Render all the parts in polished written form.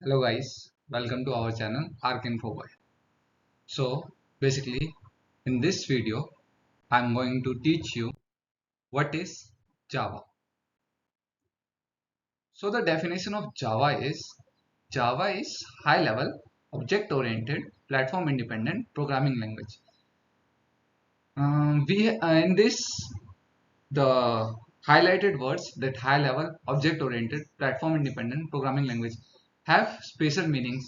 Hello guys, welcome to our channel Arc-Info Boy. So basically in this video I'm going to teach you what is Java. So the definition of Java is high level object oriented platform independent programming language. We in this the highlighted words that high level object oriented platform independent programming language have special meanings.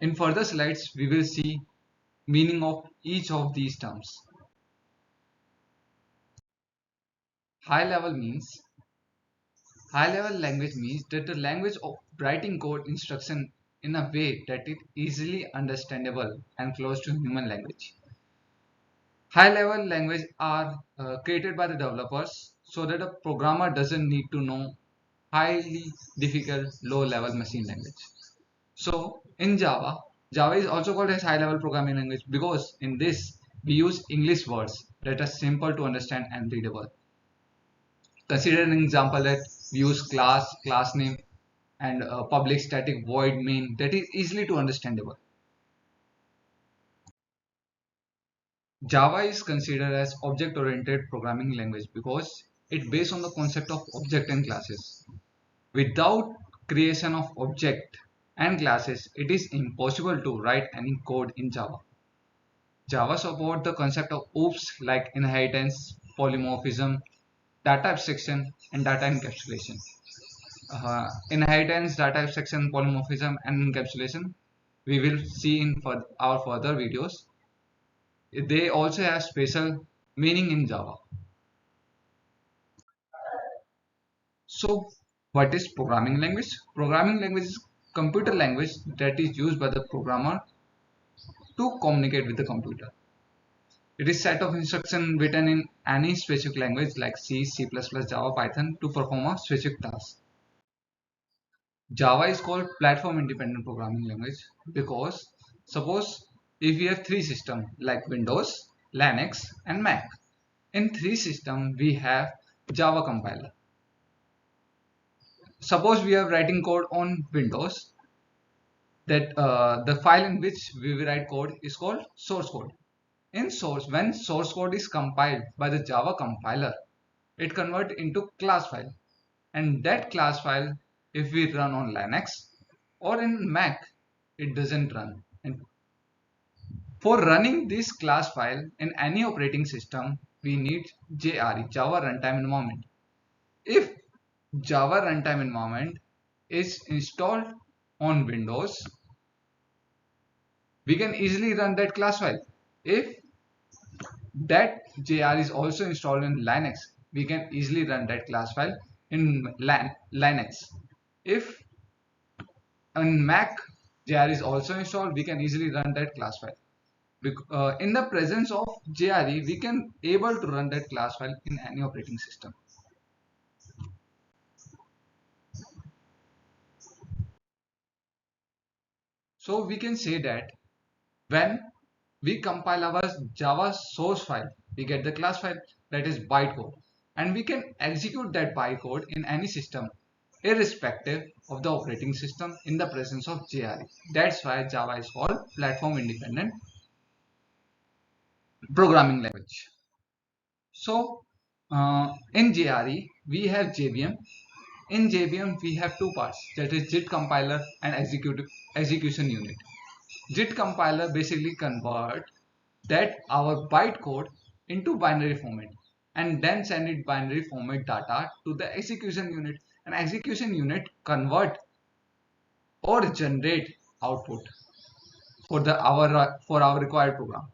In further slides we will see meaning of each of these terms. High level means high level language means that the language of writing code instruction in a way that is easily understandable and close to human language. High level language are created by the developers so that a programmer doesn't need to know highly difficult low level machine language. So in Java is also called as high level programming language because in this we use English words that are simple to understand and readable. Consider an example that we use class name, and a public static void main that is easily to understandable. Java is considered as object-oriented programming language because it based on the concept of object and classes. Without creation of object and classes, it is impossible to write any code in Java. Java supports the concept of OOPs like inheritance, polymorphism, data abstraction, and data encapsulation. Inheritance, data abstraction, polymorphism, and encapsulation we will see in our further videos. They also have special meaning in Java. So what is programming language? Programming language is computer language that is used by the programmer to communicate with the computer. It is set of instructions written in any specific language like C, C++, Java, Python to perform a specific task. Java is called platform independent programming language because suppose if we have three systems like Windows, Linux and Mac. In three systems we have Java compiler. Suppose we are writing code on Windows, that the file in which we will write code is called source code. When source code is compiled by the Java compiler, it converts into class file, and that class file if we run on Linux or in Mac it doesn't run. And for running this class file in any operating system we need JRE, Java Runtime Environment. If Java Runtime Environment is installed on Windows, we can easily run that class file. If that JR is also installed in Linux, we can easily run that class file in Linux. If on Mac JR is also installed, we can easily run that class file. In the presence of JRE, we can able to run that class file in any operating system. So we can say that when we compile our Java source file, we get the class file that is bytecode, and we can execute that bytecode in any system irrespective of the operating system in the presence of JRE. That's why Java is called platform independent programming language. So in JRE we have JVM. In JVM we have two parts, that is JIT compiler and execution unit. JIT compiler basically convert that our bytecode into binary format and then send it binary format data to the execution unit, and execution unit convert or generate output for our required program.